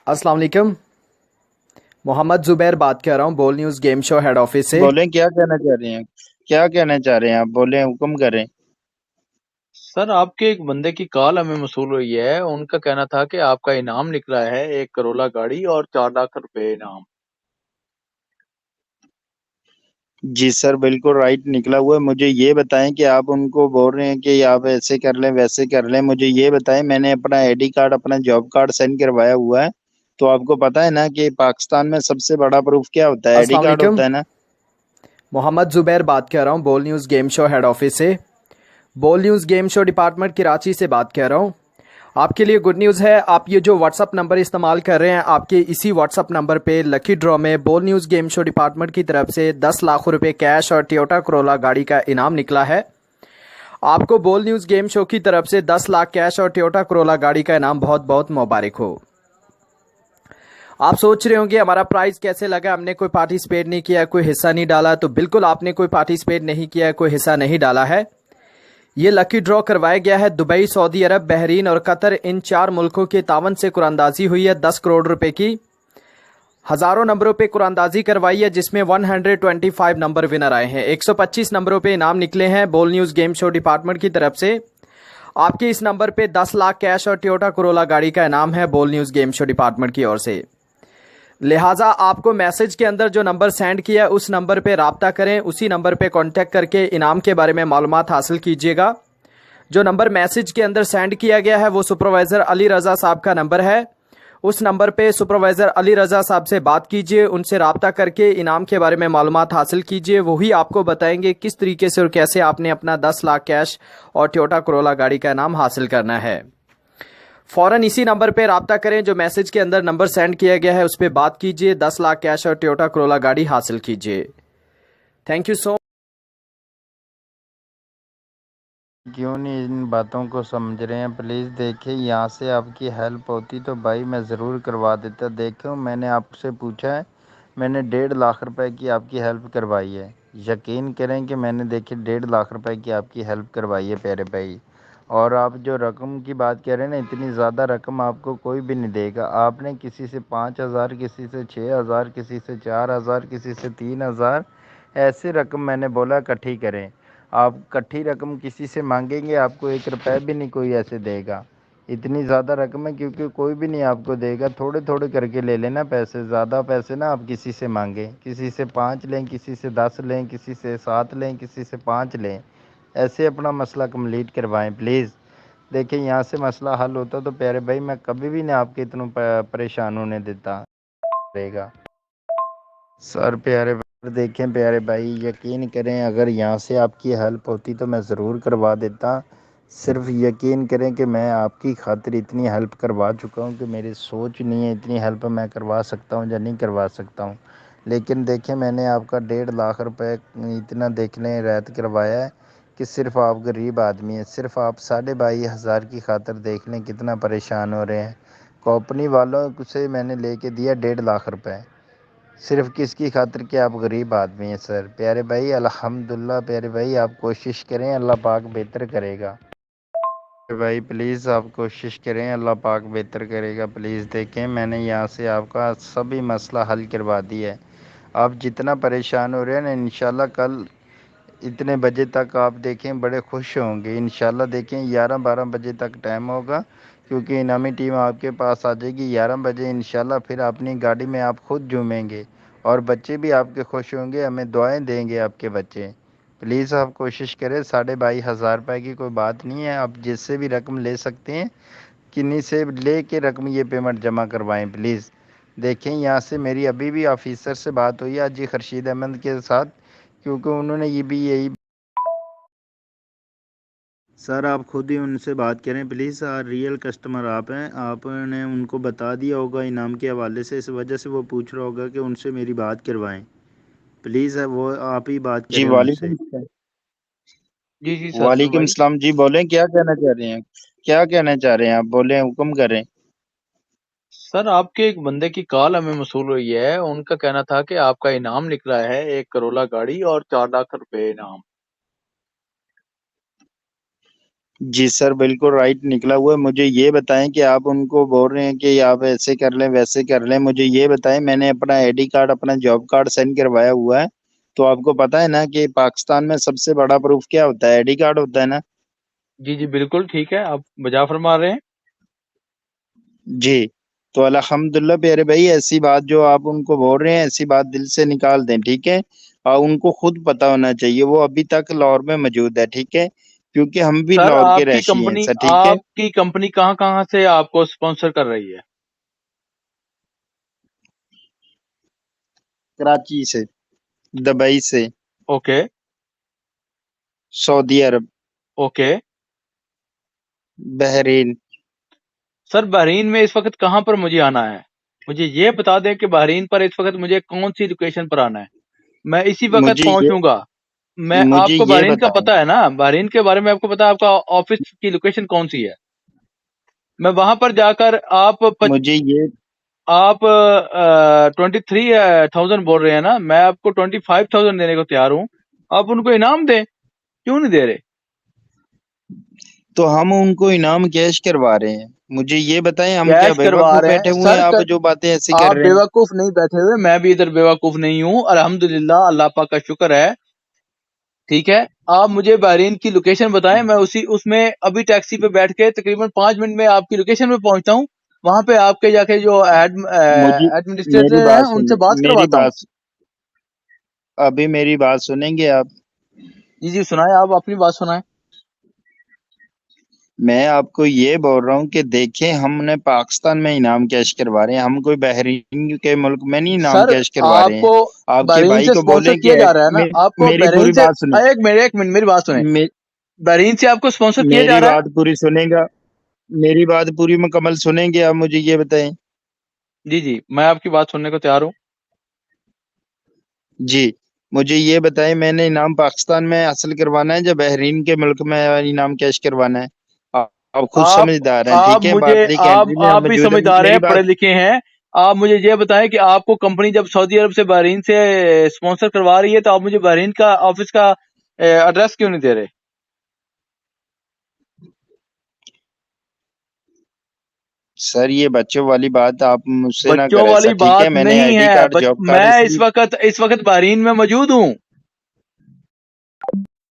अस्सलाम वालेकुम। मोहम्मद जुबैर बात कर रहा हूँ बोल news game show head office से। बोलें, क्या कहना चाह रहे हैं? क्या कहना चाह रहे हैं आप? बोलें, हुक्म करें। सर, आपके एक बंदे की कॉल हमें मसूल हुई है। उनका कहना था कि आपका इनाम निकला है 1 करोला गाड़ी और 4 लाख रुपए इनाम। जी सर, बिल्कुल राइट निकला हुआ है। मुझे ये बताएं कि आप उनको बोल रहे हैं कि आप ऐसे कर लें वैसे कर लें। मुझे ये बताएं, मैंने अपना आईडी कार्ड, अपना जॉब कार्ड सेंड करवाया हुआ है। तो आपको पता है ना कि पाकिस्तान में सबसे बड़ा प्रूफ क्या होता है? आईडी अस्सलाम कार्ड वालेकुम। होता है ना। मोहम्मद जुबैर बात कर रहा हूँ बोल news game show head office से। बोल news game show department Karachi से बात कर रहा हूँ। आपके लिए गुड न्यूज़ है, आप ये जो व्हाट्सअप नंबर इस्तेमाल कर रहे हैं, आपके इसी व्हाट्सअप नंबर पे लकी ड्रॉ में बोल न्यूज़ गेम शो डिपार्टमेंट की तरफ से 10 लाख रुपए कैश और टोयोटा करोला गाड़ी का इनाम निकला है। आपको बोल न्यूज़ गेम शो की तरफ से 10 लाख कैश और टोयोटा करोला गाड़ी का इनाम बहुत बहुत मुबारक हो। आप सोच रहे होंगे हमारा प्राइस कैसे लगा, हमने कोई पार्टिसिपेट नहीं किया, कोई हिस्सा नहीं डाला। तो बिल्कुल आपने कोई पार्टिसिपेट नहीं किया, कोई हिस्सा नहीं डाला है। ये लकी ड्रॉ करवाया गया है दुबई, सऊदी अरब, बहरीन और कतर, इन 4 मुल्कों के तावन से कुरानदाजी हुई है 10 करोड़ रुपए की। हजारों नंबरों पे कुरानदाजी करवाई है जिसमें 125 नंबर विनर आए हैं। 125 नंबरों पे इनाम निकले हैं बोल न्यूज़ गेम शो डिपार्टमेंट की तरफ से। आपके इस नंबर पे 10 लाख कैश और टोयोटा करोला गाड़ी का इनाम है बोल न्यूज़ गेम शो डिपार्टमेंट की ओर से। लिहाजा आपको मैसेज के अंदर जो नंबर सेंड किया उस नंबर पे राब्ता करें, उसी नंबर पे कांटेक्ट करके इनाम के बारे में मालूमात हासिल कीजिएगा। जो नंबर मैसेज के अंदर सेंड किया गया है वो सुपरवाइज़र अली रज़ा साहब का नंबर है। उस नंबर पे सुपरवाइज़र अली रज़ा साहब से बात कीजिए, उनसे राब्ता करके इनाम के बारे में मालूमात हासिल कीजिए। वही आपको बताएंगे किस तरीके से और कैसे आपने अपना 10 लाख कैश और टोयोटा करोला गाड़ी का इनाम हासिल करना है। फौरन इसी नंबर पे राब्ता करें, जो मैसेज के अंदर नंबर सेंड किया गया है उस पर बात कीजिए, 10 लाख कैश और टोयोटा करोला गाड़ी हासिल कीजिए। Thank you so. क्यों नहीं इन बातों को समझ रहे हैं? प्लीज़ देखिए, यहाँ से आपकी हेल्प होती तो भाई मैं ज़रूर करवा देता। देखो, मैंने आपसे पूछा है, मैंने 1.5 लाख रुपए की आपकी हेल्प करवाई है। यकीन करें कि मैंने देखिए 1.5 लाख रुपए की आपकी हेल्प करवाई है प्यारे भाई। और आप जो रकम की बात कह रहे हैं ना, इतनी ज़्यादा रकम आपको कोई भी नहीं देगा। आपने किसी से 5,000, किसी से 6,000, किसी से 4,000, किसी से 3,000, ऐसे रकम मैंने बोला इकट्ठी करें। आप इकट्ठी रकम किसी से मांगेंगे, आपको 1 रुपया भी नहीं कोई ऐसे देगा। इतनी ज़्यादा रकम है क्योंकि कोई भी नहीं आपको देगा। थोड़े थोड़े करके ले लेना पैसे, ज़्यादा पैसे ना आप किसी से मांगें। किसी से 5 लें, किसी से 10 लें, किसी से 7 लें, किसी से 5 लें। ऐसे अपना मसला कंप्लीट करवाएं प्लीज़। देखिए, यहाँ से मसला हल होता तो प्यारे भाई मैं कभी भी नहीं आपके इतना परेशान होने देता रहेगा। सर प्यारे भाई, देखें प्यारे भाई, यकीन करें अगर यहाँ से आपकी हेल्प होती तो मैं ज़रूर करवा देता। सिर्फ यकीन करें कि मैं आपकी खातिर इतनी हेल्प करवा चुका हूँ कि मेरी सोच नहीं है इतनी हेल्प मैं करवा सकता हूँ या नहीं करवा सकता हूँ। लेकिन देखें, मैंने आपका 1.5 लाख रुपए इतना देख लें रैत करवाया है कि सिर्फ आप गरीब आदमी हैं। सिर्फ आप 22,500 की खातिर देख लें कितना परेशान हो रहे हैं। कंपनी वालों से मैंने लेके दिया 1.5 लाख रुपए, सिर्फ किसकी खातिर कि आप गरीब आदमी हैं। सर प्यारे भाई, अल्हम्दुलिल्लाह प्यारे भाई, आप कोशिश करें, अल्लाह पाक बेहतर करेगा। प्यारे भाई प्लीज़ आप कोशिश करें, अल्लाह पाक बेहतर करेगा। प्लीज़ देखें, मैंने यहाँ से आपका सभी मसला हल करवा दिया है। आप जितना परेशान हो रहे हैं ना, इंशाल्लाह कल इतने बजे तक आप देखें बड़े खुश होंगे। इंशाल्लाह देखें 11-12 बजे तक टाइम होगा, क्योंकि इनामी टीम आपके पास आ जाएगी 11 बजे। इंशाल्लाह फिर अपनी गाड़ी में आप खुद झूमेंगे और बच्चे भी आपके खुश होंगे, हमें दुआएं देंगे आपके बच्चे। प्लीज़ आप कोशिश करें, 22,500 रुपये की कोई बात नहीं है, आप जिससे भी रकम ले सकते हैं, किन्हीं से ले के रकम ये पेमेंट जमा करवाएं प्लीज़। देखें, यहाँ से मेरी अभी भी ऑफिसर से बात हुई है हाजी खर्शीद अहमद के साथ, क्योंकि उन्होंने ये भी यही। सर आप खुद ही उनसे बात करें प्लीज़, रियल कस्टमर आप हैं, आपने उनको बता दिया होगा इनाम के हवाले से, इस वजह से वो पूछ रहा होगा कि उनसे मेरी बात करवाएं। प्लीज़ वो आप ही बात जी, करें उनसे। वालेकुम सलाम। जी जी सर, वालेकुम फरमाइए। सलाम जी, बोलें, क्या कहना चाह रहे हैं? क्या कहना चाह रहे हैं आप? बोलें, हुक्म करें। सर, आपके एक बंदे की कॉल हमें मसूल हुई है। उनका कहना था कि आपका इनाम निकला है 1 करोला गाड़ी और 4 लाख रुपए इनाम। جی سر بالکل رائٹ نکلا ہوا ہے. مجھے یہ بتائیں کہ آپ ان کو بول رہے ہیں کہ آپ ایسے کر لیں ویسے کر لیں. مجھے یہ بتائیں، میں نے اپنا آئی ڈی کارڈ اپنا جاب کارڈ سینڈ کروایا ہوا ہے، تو آپ کو پتا ہے نا کہ پاکستان میں سب سے بڑا پروف کیا ہوتا ہے؟ آئی ڈی کارڈ ہوتا ہے نا. جی جی بالکل ٹھیک ہے، آپ بجا فرما رہے ہیں. جی تو الحمدللہ پیارے بھائی، ایسی بات جو آپ ان کو بول رہے ہیں ایسی بات دل سے نکال دیں، ٹھیک ہے؟ اور ان کو خود پتا ہونا چاہیے، وہ ابھی تک لاہور میں موجود ہے، ٹھیک ہے؟ کیونکہ ہم بھی سر لاہور کے آپ کی رہشی ہیں کمپنی سر، ٹھیک ہے؟ آپ کی کمپنی کہاں کہاں سے آپ کو اسپانسر کر رہی ہے؟ کراچی سے، دبئی سے، اوکے سعودی عرب، اوکے. بحرین. سر بحرین میں اس وقت کہاں پر مجھے آنا ہے؟ مجھے یہ بتا دیں کہ بحرین پر اس وقت مجھے کون سی لوکیشن پر آنا ہے، میں اسی وقت مجھے یہ پہنچوں گا. میں مجھے آپ کو یہ بحرین کا بتائیں پتا ہے نا، بحرین کے بارے میں آپ کو پتا ہے آپ کا آفس کی لوکیشن کون سی ہے. میں وہاں پر جا کر مجھے یہ آپ 23,000 بول رہے ہیں نا، میں آپ کو 25,000 دینے کو تیار ہوں. آپ ان کو انعام دیں، کیوں نہیں دے رہے؟ تو ہم ان کو انعام کیش کروا رہے ہیں. مجھے یہ بتائیں ہم کیا کیش بے کروا وقوف رہے بیٹھے ہیں ہوئے سر. ہیں آپ جو باتیں ایسی کر آپ رہے ہیں؟ بیوقوف نہیں بیٹھے ہوئے، میں بھی ادھر بیوقوف نہیں ہوں، الحمدللہ اللہ پاک کا شکر ہے. ٹھیک ہے، آپ مجھے بحرین کی لوکیشن بتائیں، میں اس میں ابھی ٹیکسی پہ بیٹھ کے تقریباً 5 منٹ میں آپ کی لوکیشن پہ پہنچتا ہوں. وہاں پہ آپ کے جا کے جو مجھے ایڈمنسٹریٹر میری ہیں بات ان سے سنیں، بات کرواتا ہوں. ابھی میری بات سنیں گے آپ؟ جی جی سنائیں، آپ اپنی بات سنائیں. میں آپ کو یہ بول رہا ہوں کہ دیکھیں ہم نے پاکستان میں انعام کیش کروا رہے ہیں، ہم کوئی بحرین کے ملک میں نہیں انعام سر کیش کروا آپ رہے ہیں. کو آپ کے بحرین بھائی سے کو اسپانسر بولیں کیا کہ جا رہا ہے نا، آپ کو میری بحرین پوری سے بات سنیں. ایک منٹ میری بات سنیں. بحرین سے آپ کو اسپانسر کیا جا میری رہا بات پوری سنیں گا؟ میری بات پوری مکمل سنیں گے آپ؟ مجھے یہ بتائیں. ہے؟ جی جی میں آپ کی بات سننے کو تیار ہوں. جی مجھے یہ بتائیں، میں نے انعام پاکستان میں حاصل کروانا ہے یا بحرین کے ملک میں انعام کیش کروانا ہے؟ آپ خود آپ سمجھدار ہیں، آپ ٹھیک ہے؟ مجھے بارڈر کی انٹری میں آپ ہم بھی موجود ہیں. سمجھدار ہیں، میری بات پڑھے لکھے ہیں. آپ مجھے یہ بتائیں کہ آپ کو کمپنی جب سعودی عرب سے بحرین سے اسپانسر کروا رہی ہے تو آپ مجھے بحرین کا آفس کا ایڈریس کیوں نہیں دے رہے؟ سر یہ بچوں والی بات آپ مجھ سے نہ بچوں کریں والی سر، ٹھیک ہے؟ بات میں نے آئی نہیں ڈی ہے. کارڈ جاب کارڈ میں اس اس لیے وقت بحرین میں موجود ہوں.